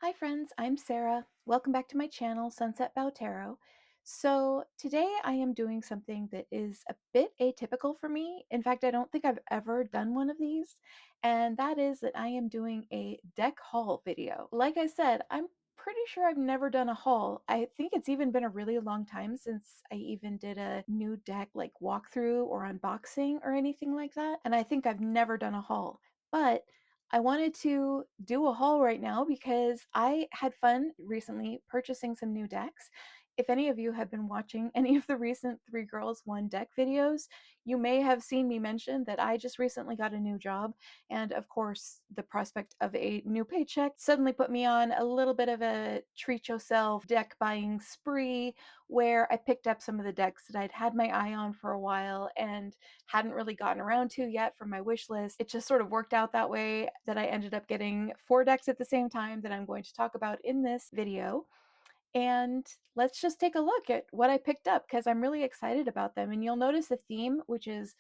Hi friends, I'm Sarah. Welcome back to my channel, SiFi Tarot. So today I am doing something that is a bit atypical for me. In fact, I don't think I've ever done one of these, and that is that I am doing a deck haul video. Like I said, I'm pretty sure I've never done a haul. I think it's even been a really long time since I even did a new deck like walkthrough or unboxing or anything like that, and I think I've never done a haul. But I wanted to do a haul right now because I had fun recently purchasing some new decks. If any of you have been watching any of the recent Three Girls One Deck videos, you may have seen me mention that I just recently got a new job. And of course, the prospect of a new paycheck suddenly put me on a little bit of a treat yourself deck buying spree where I picked up some of the decks that I'd had my eye on for a while and hadn't really gotten around to yet from my wish list. It just sort of worked out that way that I ended up getting 4 decks at the same time that I'm going to talk about in this video. And let's just take a look at what I picked up because I'm really excited about them. And you'll notice a theme, which is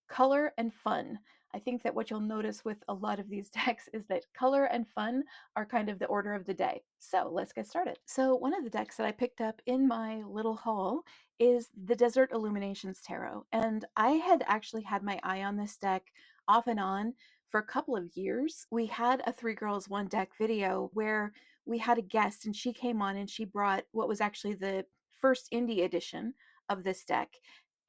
color and fun. I think that what you'll notice with a lot of these decks is that color and fun are kind of the order of the day. So let's get started. So one of the decks that I picked up in my little haul is the Desert Illuminations Tarot. And I had actually had my eye on this deck off and on for a couple of years. We had a Three Girls One Deck video where we had a guest and she came on and she brought what was actually the first indie edition of this deck.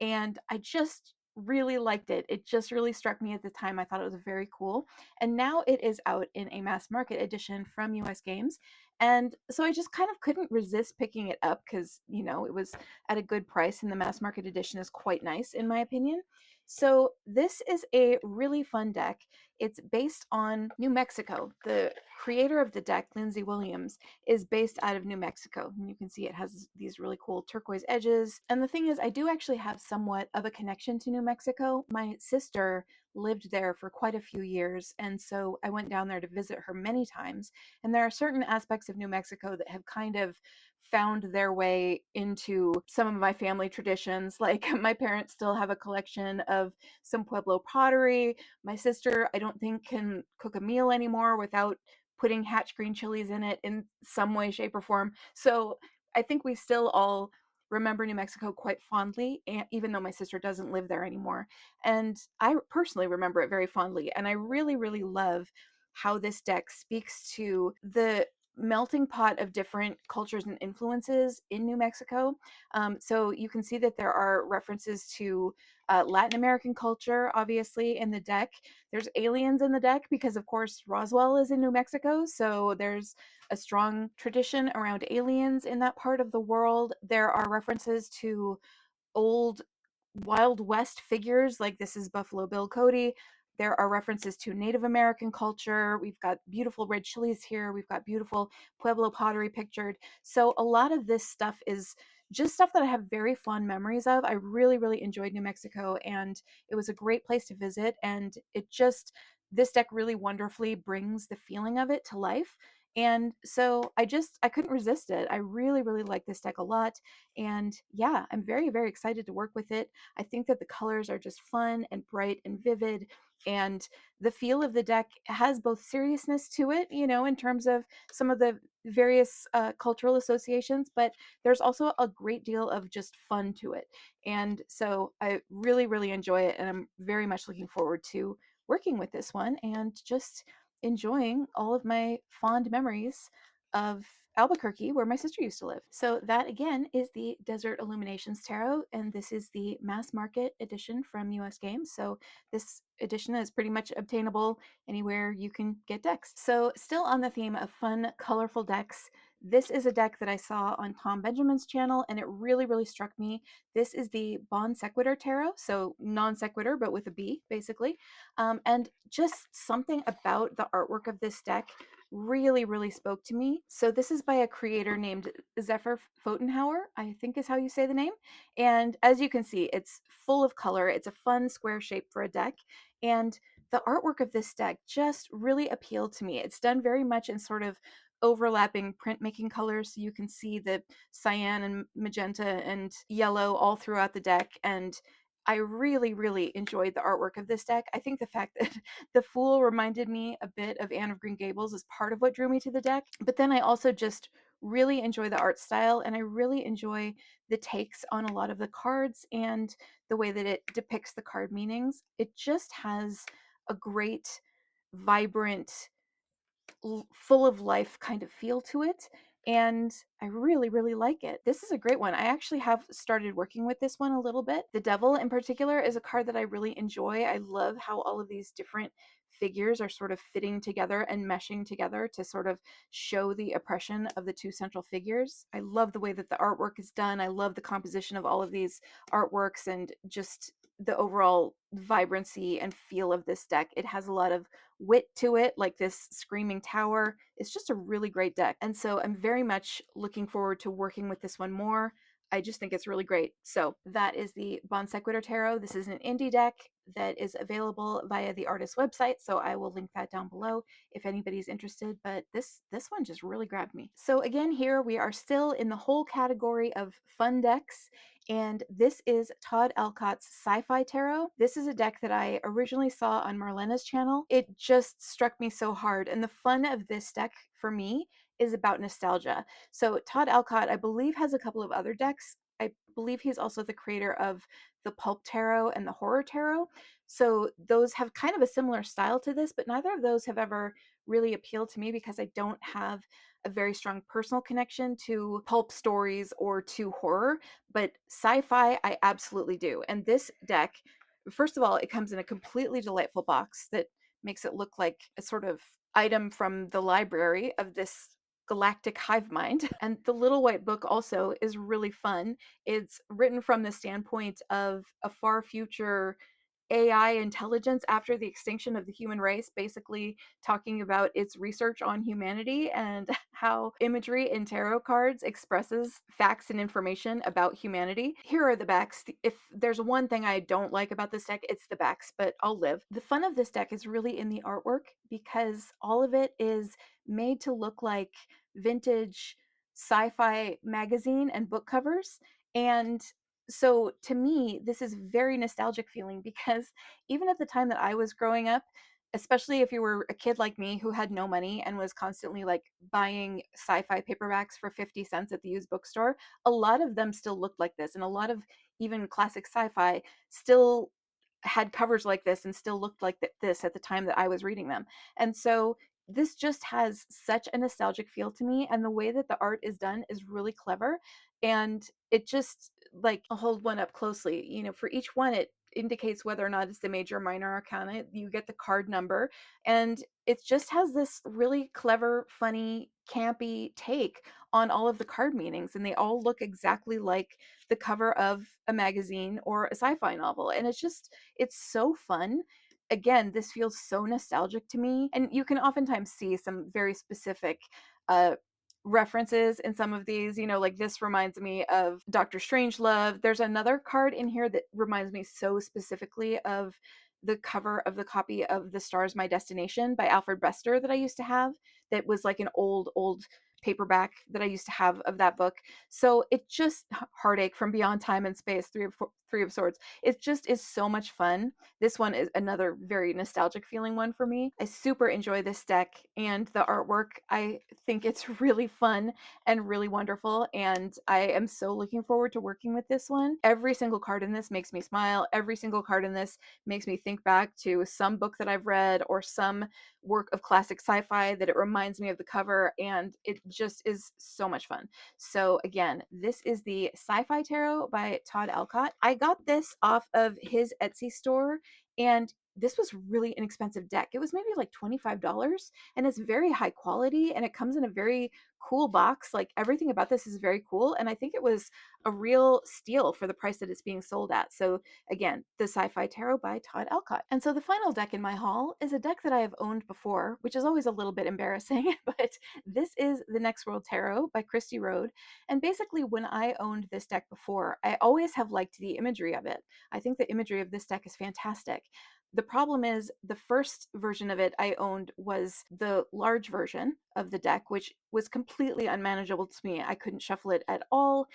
And I just really liked it. It just really struck me at the time. I thought it was very cool. And now it is out in a mass market edition from US Games. And so I just kind of couldn't resist picking it up because, you know, it was at a good price and the mass market edition is quite nice in my opinion. So this is a really fun deck. It's based on New Mexico. The creator of the deck, Lindsay Williams, is based out of New Mexico. And you can see it has these really cool turquoise edges. And the thing is, I do actually have somewhat of a connection to New Mexico. My sister lived there for quite a few years, and so I went down there to visit her many times. And there are certain aspects of New Mexico that have kind of found their way into some of my family traditions. Like my parents still have a collection of some Pueblo pottery. My sister, I don't think, can cook a meal anymore without putting hatch green chilies in it in some way, shape, or form. So I think we still all remember New Mexico quite fondly, even though my sister doesn't live there anymore. And I personally remember it very fondly. And I really, really love how this deck speaks to the melting pot of different cultures and influences in New Mexico. So you can see that there are references to Latin American culture, obviously, in the deck. There's aliens in the deck because, of course, Roswell is in New Mexico. So there's a strong tradition around aliens in that part of the world. There are references to old Wild West figures, like this is Buffalo Bill Cody. There are references to Native American culture. We've got beautiful red chilies here. We've got beautiful Pueblo pottery pictured. So a lot of this stuff is just stuff that I have very fond memories of. I really, really enjoyed New Mexico, and it was a great place to visit. And this deck really wonderfully brings the feeling of it to life. And so I couldn't resist it. I really, really like this deck a lot. And yeah, I'm very, very excited to work with it. I think that the colors are just fun and bright and vivid. And the feel of the deck has both seriousness to it, you know, in terms of some of the various cultural associations, but there's also a great deal of just fun to it. And so I really, really enjoy it. And I'm very much looking forward to working with this one and just enjoying all of my fond memories of Albuquerque, where my sister used to live. So that again is the Desert Illuminations Tarot, and this is the mass market edition from US Games. So this edition is pretty much obtainable anywhere you can get decks. So still on the theme of fun, colorful decks, this is a deck that I saw on Tom Benjamin's channel, and it really, really struck me. This is the Bon Sequitur Tarot, so non sequitur, but with a B, basically. And just something about the artwork of this deck really, really spoke to me. So this is by a creator named Zephyr Fotenhauer, I think is how you say the name. And as you can see, it's full of color. It's a fun square shape for a deck. And the artwork of this deck just really appealed to me. It's done very much in sort of overlapping printmaking colors. So you can see the cyan and magenta and yellow all throughout the deck. And I really, really enjoyed the artwork of this deck. I think the fact that the Fool reminded me a bit of Anne of Green Gables is part of what drew me to the deck. But then I also just really enjoy the art style, and I really enjoy the takes on a lot of the cards and the way that it depicts the card meanings. It just has a great, vibrant, full of life kind of feel to it, and I really, really like it. This is a great one. I actually have started working with this one a little bit. The Devil in particular is a card that I really enjoy. I love how all of these different figures are sort of fitting together and meshing together to sort of show the oppression of the two central figures. I love the way that the artwork is done. I love the composition of all of these artworks and just the overall vibrancy and feel of this deck. It has a lot of wit to it, like this Screaming Tower. It's just a really great deck. And so I'm very much looking forward to working with this one more. I just think it's really great. So that is the Bon Sequitur Tarot. This is an indie deck that is available via the artist's website, so I will link that down below if anybody's interested. But this one just really grabbed me. So again, here we are still in the whole category of fun decks, and this is Todd Alcott's SciFi Tarot. This is a deck that I originally saw on Marlena's channel. It just struck me so hard, and the fun of this deck for me is about nostalgia. So Todd Alcott, I believe, has a couple of other decks. I believe he's also the creator of the Pulp Tarot and the Horror Tarot. So those have kind of a similar style to this, but neither of those have ever really appealed to me because I don't have a very strong personal connection to pulp stories or to horror. But sci-fi, I absolutely do. And this deck, first of all, it comes in a completely delightful box that makes it look like a sort of item from the library of this galactic hive mind. And the little white book also is really fun. It's written from the standpoint of a far future AI intelligence after the extinction of the human race, basically talking about its research on humanity and how imagery in tarot cards expresses facts and information about humanity. Here are the backs. If there's one thing I don't like about this deck, it's the backs, but I'll live. The fun of this deck is really in the artwork because all of it is made to look like vintage sci-fi magazine and book covers. And so to me, this is very nostalgic feeling because even at the time that I was growing up, especially if you were a kid like me who had no money and was constantly like buying sci-fi paperbacks for 50 cents at the used bookstore, a lot of them still looked like this. And a lot of even classic sci-fi still had covers like this and still looked like this at the time that I was reading them. And so this just has such a nostalgic feel to me, and the way that the art is done is really clever, and it just, like, I'll hold one up closely. You know, for each one it indicates whether or not it's the major or minor arcana. You get the card number, and it just has this really clever, funny, campy take on all of the card meanings, and they all look exactly like the cover of a magazine or a sci-fi novel, and it's so fun. Again, this feels so nostalgic to me, and you can oftentimes see some very specific uh references in some of these. You know, like this reminds me of Dr. Strangelove. There's another card in here that reminds me so specifically of the cover of the copy of The Stars My Destination by Alfred Bester that I used to have, that was like an old paperback that I used to have of that book. So it just, Heartache from Beyond Time and Space, Three of Swords. It just is so much fun. This one is another very nostalgic feeling one for me. I super enjoy this deck and the artwork. I think it's really fun and really wonderful, and I am so looking forward to working with this one. Every single card in this makes me smile. Every single card in this makes me think back to some book that I've read or some work of classic sci-fi that it reminds me of the cover, and it just is so much fun. So again, this is the SciFi Tarot by Todd Alcott. I got this off of his Etsy store, and this was really an expensive deck. It was maybe like $25, and it's very high quality, and it comes in a very cool box. Like, everything about this is very cool, and I think it was a real steal for the price that it's being sold at. So again, the SciFi Tarot by Todd Alcott. And so the final deck in my haul is a deck that I have owned before, which is always a little bit embarrassing, but this is the Next World Tarot by Christy Rode. And basically, when I owned this deck before, I always have liked the imagery of it. I think the imagery of this deck is fantastic. The problem is, the first version of it I owned was the large version of the deck, which was completely unmanageable to me. I couldn't shuffle it at all.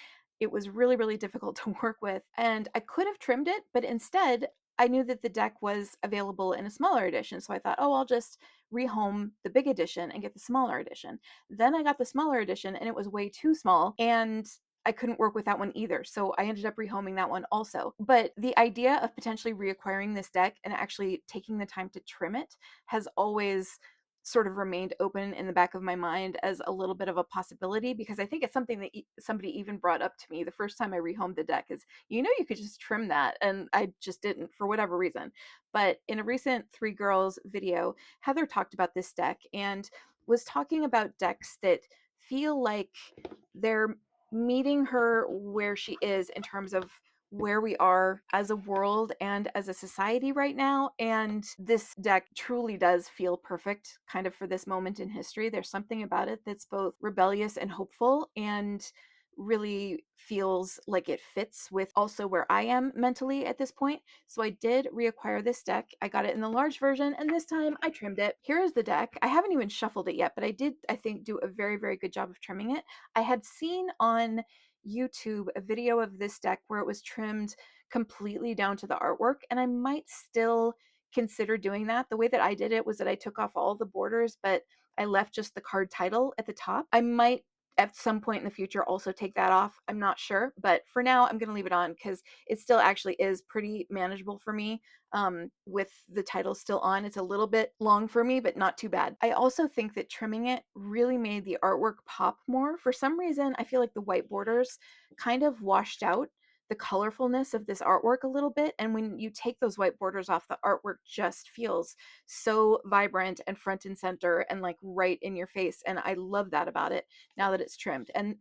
it was really, really difficult to work with. And I could have trimmed it, but instead, I knew that the deck was available in a smaller edition. So I thought, oh, I'll just rehome the big edition and get the smaller edition. Then I got the smaller edition and it was way too small. And I couldn't work with that one either. So I ended up rehoming that one also. But the idea of potentially reacquiring this deck and actually taking the time to trim it has always sort of remained open in the back of my mind as a little bit of a possibility, because I think it's something that somebody even brought up to me the first time I rehomed the deck is, you could just trim that. And I just didn't for whatever reason. But in a recent Three Girls video, Heather talked about this deck and was talking about decks that feel like they're meeting her where she is in terms of where we are as a world and as a society right now. And this deck truly does feel perfect kind of for this moment in history. There's something about it that's both rebellious and hopeful, and really feels like it fits with also where I am mentally at this point. So I did reacquire this deck. I got it in the large version, and this time I trimmed it. Here is the deck. I haven't even shuffled it yet, but I did, I think, do a very, very good job of trimming it. I had seen on YouTube a video of this deck where it was trimmed completely down to the artwork, and I might still consider doing that. The way that I did it was that I took off all the borders, but I left just the card title at the top. I might at some point in the future also take that off. I'm not sure, but for now I'm going to leave it on because it still actually is pretty manageable for me, with the title still on. It's a little bit long for me, but not too bad. I also think that trimming it really made the artwork pop more. For some reason, I feel like the white borders kind of washed out the colorfulness of this artwork a little bit. And when you take those white borders off, the artwork just feels so vibrant and front and center and like right in your face. And I love that about it now that it's trimmed. And,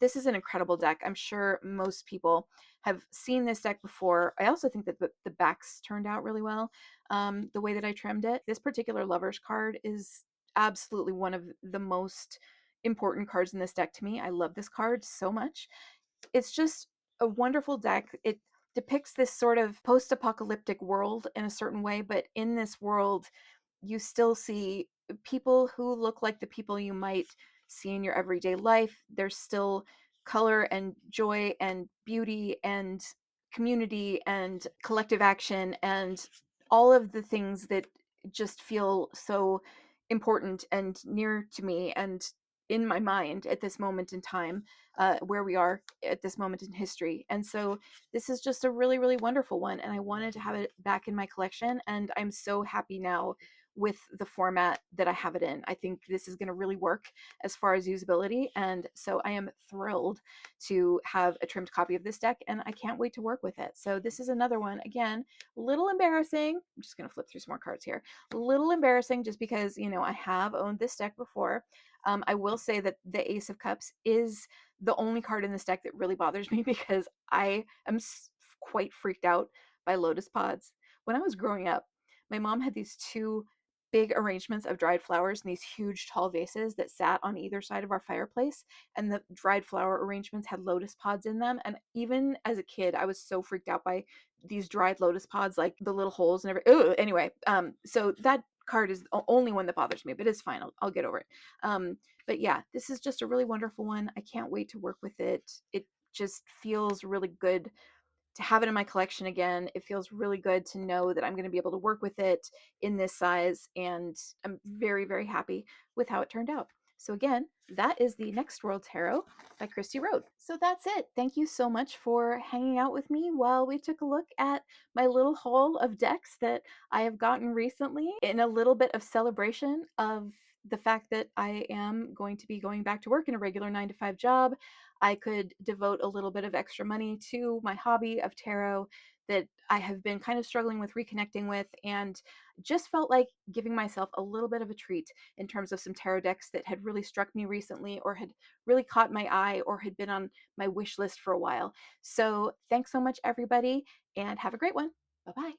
this is an incredible deck. I'm sure most people have seen this deck before. I also think that the backs turned out really well, the way that I trimmed it. This particular Lovers card is absolutely one of the most important cards in this deck to me. I love this card so much. It's just a wonderful deck. It depicts this sort of post-apocalyptic world in a certain way, but in this world, you still see people who look like the people you might see in your everyday life. There's still color and joy and beauty and community and collective action and all of the things that just feel so important and near to me and in my mind at this moment in time, where we are at this moment in history. And so this is just a really, really wonderful one. And I wanted to have it back in my collection. And I'm so happy now with the format that I have it in. I think this is going to really work as far as usability. And so I am thrilled to have a trimmed copy of this deck, and I can't wait to work with it. So this is another one, again, a little embarrassing. I'm just going to flip through some more cards here. A little embarrassing just because, I have owned this deck before. I will say that the Ace of Cups is the only card in this deck that really bothers me because I am quite freaked out by lotus pods. When I was growing up, my mom had these two big arrangements of dried flowers in these huge tall vases that sat on either side of our fireplace, and the dried flower arrangements had lotus pods in them. And even as a kid, I was so freaked out by these dried lotus pods, like the little holes and everything. Anyway, so that card is the only one that bothers me, but it's fine. I'll get over it. But yeah, this is just a really wonderful one. I can't wait to work with it. It just feels really good to have it in my collection again. It feels really good to know that I'm going to be able to work with it in this size, and I'm very, very happy with how it turned out. So again, that is the Next World Tarot by Christy Rode. So that's it. Thank you so much for hanging out with me while we took a look at my little haul of decks that I have gotten recently, in a little bit of celebration of the fact that I am going to be going back to work in a regular 9-to-5 job. I could devote a little bit of extra money to my hobby of tarot that I have been kind of struggling with reconnecting with, and just felt like giving myself a little bit of a treat in terms of some tarot decks that had really struck me recently, or had really caught my eye, or had been on my wish list for a while. So thanks so much, everybody, and have a great one. Bye-bye.